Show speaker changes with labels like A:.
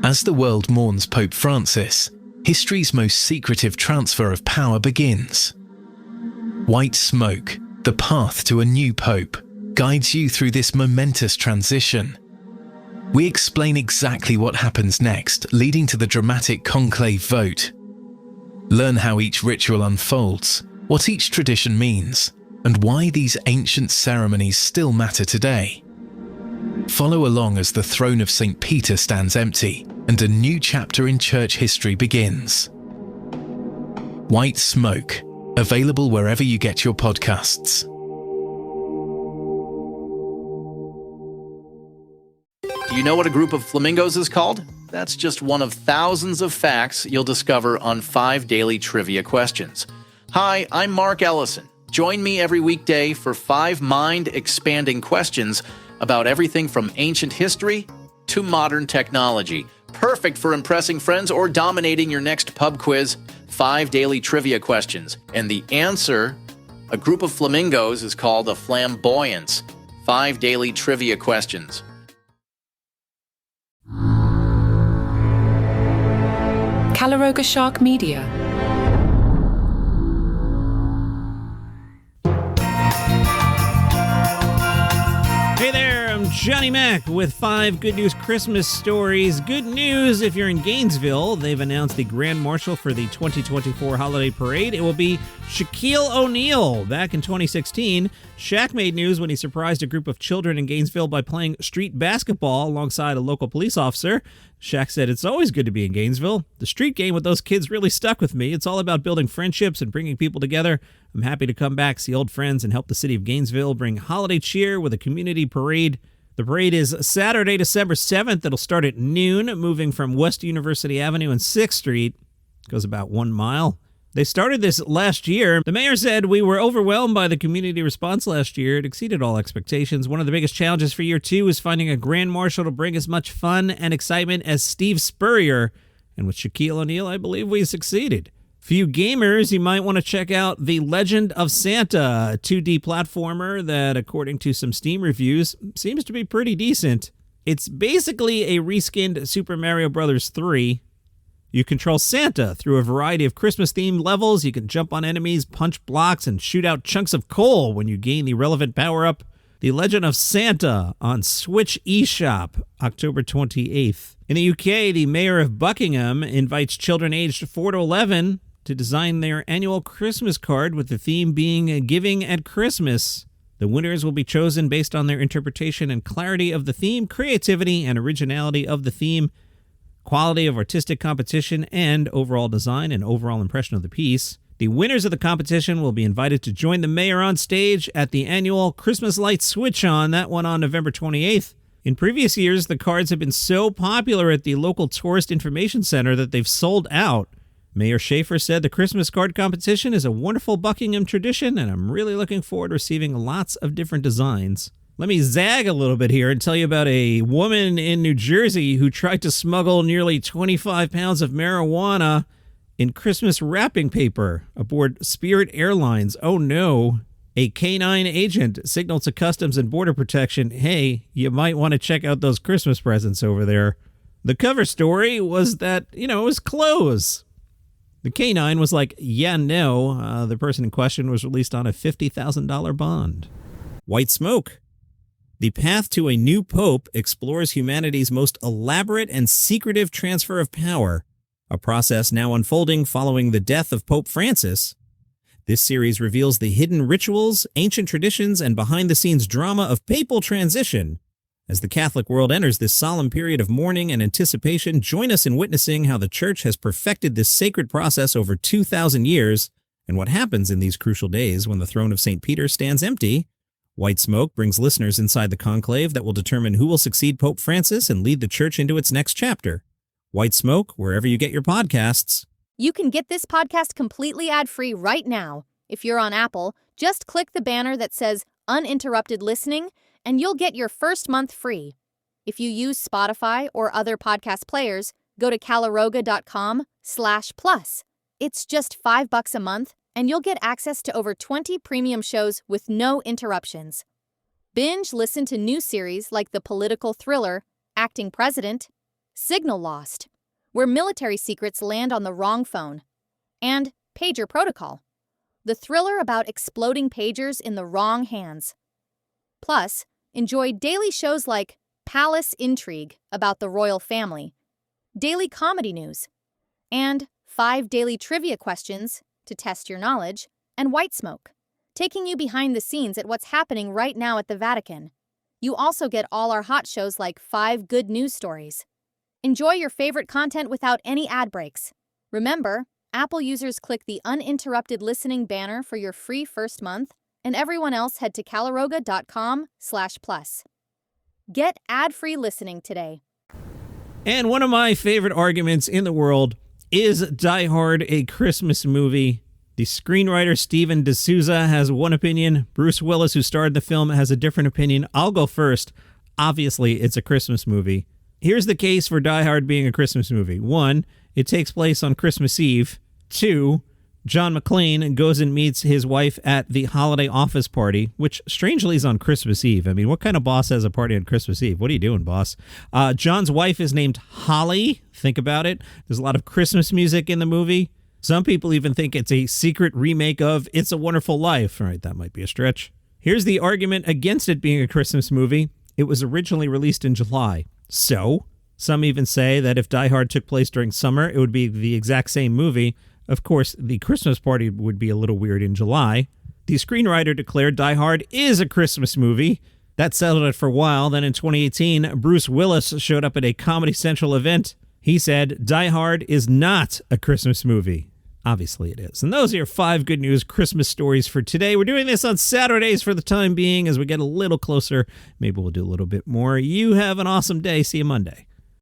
A: As the world mourns Pope Francis, history's most secretive transfer of power begins. White Smoke, the path to a new pope, guides you through this momentous transition. We explain exactly what happens next, leading to the dramatic conclave vote. Learn how each ritual unfolds, what each tradition means, and why these ancient ceremonies still matter today. Follow along as the throne of St. Peter stands empty and a new chapter in church history begins. White Smoke, available wherever you get your podcasts.
B: Do you know what a group of flamingos is called? That's just one of thousands of facts you'll discover on 5 daily trivia questions. Hi, I'm Mark Ellison. Join me every weekday for 5 mind-expanding questions about everything from ancient history to modern technology. Perfect for impressing friends or dominating your next pub quiz. 5 daily trivia questions. And the answer, a group of flamingos, is called a flamboyance. 5 daily trivia questions.
C: Calaroga Shark Media.
D: Hey there, I'm Johnny Mac with 5 good news Christmas stories. Good news if you're in Gainesville. They've announced the Grand Marshal for the 2024 Holiday Parade. It will be Shaquille O'Neal. Back in 2016, Shaq made news when he surprised a group of children in Gainesville by playing street basketball alongside a local police officer. Shaq said, "It's always good to be in Gainesville. The street game with those kids really stuck with me. It's all about building friendships and bringing people together. I'm happy to come back, see old friends, and help the city of Gainesville bring holiday cheer with a community parade." The parade is Saturday, December 7th. It'll start at noon, moving from West University Avenue and 6th Street. It goes about 1 mile. They started this last year. The mayor said, "We were overwhelmed by the community response last year. It exceeded all expectations. One of the biggest challenges for year 2 is finding a grand marshal to bring as much fun and excitement as Steve Spurrier. And with Shaquille O'Neal, I believe we succeeded." For you gamers, you might want to check out The Legend of Santa, a 2D platformer that, according to some Steam reviews, seems to be pretty decent. It's basically a reskinned Super Mario Bros. 3. You control Santa through a variety of Christmas-themed levels. You can jump on enemies, punch blocks, and shoot out chunks of coal when you gain the relevant power-up. The Legend of Santa on Switch eShop, October 28th. In the UK, the mayor of Buckingham invites children aged 4 to 11 to design their annual Christmas card, with the theme being Giving at Christmas. The winners will be chosen based on their interpretation and clarity of the theme, creativity and originality of the theme, quality of artistic competition, and overall design and overall impression of the piece. The winners of the competition will be invited to join the mayor on stage at the annual Christmas Lights Switch-On, that one on November 28th. In previous years, the cards have been so popular at the local tourist information center that they've sold out. Mayor Schaefer said the Christmas card competition is a wonderful Buckingham tradition, and I'm really looking forward to receiving lots of different designs. Let me zag a little bit here and tell you about a woman in New Jersey who tried to smuggle nearly 25 pounds of marijuana in Christmas wrapping paper aboard Spirit Airlines. Oh no. A K-9 agent signaled to Customs and Border Protection, "Hey, you might want to check out those Christmas presents over there." The cover story was that, it was clothes. The K-9 was like, "Yeah, no." The person in question was released on a $50,000 bond. White Smoke. The path to a new pope explores humanity's most elaborate and secretive transfer of power, a process now unfolding following the death of Pope Francis. This series reveals the hidden rituals, ancient traditions, and behind-the-scenes drama of papal transition. As the Catholic world enters this solemn period of mourning and anticipation, join us in witnessing how the Church has perfected this sacred process over 2,000 years, and what happens in these crucial days when the throne of St. Peter stands empty. White Smoke brings listeners inside the conclave that will determine who will succeed Pope Francis and lead the Church into its next chapter. White Smoke, wherever you get your podcasts.
E: You can get this podcast completely ad-free right now. If you're on Apple, just click the banner that says Uninterrupted Listening, and you'll get your first month free. If you use Spotify or other podcast players, go to calaroga.com/plus. It's just $5 a month, and you'll get access to over 20 premium shows with no interruptions. Binge listen to new series like the political thriller Acting President, Signal Lost, where military secrets land on the wrong phone, and Pager Protocol, the thriller about exploding pagers in the wrong hands. Plus, enjoy daily shows like Palace Intrigue about the royal family, daily comedy news, and 5 daily trivia questions to test your knowledge, and White Smoke, taking you behind the scenes at what's happening right now at the Vatican. You also get all our hot shows like 5 good news stories. Enjoy your favorite content without any ad breaks. Remember, Apple users click the uninterrupted listening banner for your free first month, and everyone else head to calaroga.com/plus. Get ad-free listening today.
D: And one of my favorite arguments in the world, is Die Hard a Christmas movie? The screenwriter Steven D'Souza has one opinion. Bruce Willis, who starred in the film, has a different opinion. I'll go first. Obviously, it's a Christmas movie. Here's the case for Die Hard being a Christmas movie. 1, it takes place on Christmas Eve. 2, John McClane goes and meets his wife at the holiday office party, which strangely is on Christmas Eve. I mean, what kind of boss has a party on Christmas Eve? What are you doing, boss? John's wife is named Holly. Think about it. There's a lot of Christmas music in the movie. Some people even think it's a secret remake of It's a Wonderful Life. All right, that might be a stretch. Here's the argument against it being a Christmas movie. It was originally released in July. So, some even say that if Die Hard took place during summer, it would be the exact same movie. Of course, the Christmas party would be a little weird in July. The screenwriter declared Die Hard is a Christmas movie. That settled it for a while. Then in 2018, Bruce Willis showed up at a Comedy Central event. He said, Die Hard is not a Christmas movie. Obviously it is. And those are your 5 good news Christmas stories for today. We're doing this on Saturdays for the time being. As we get a little closer, maybe we'll do a little bit more. You have an awesome day. See you Monday.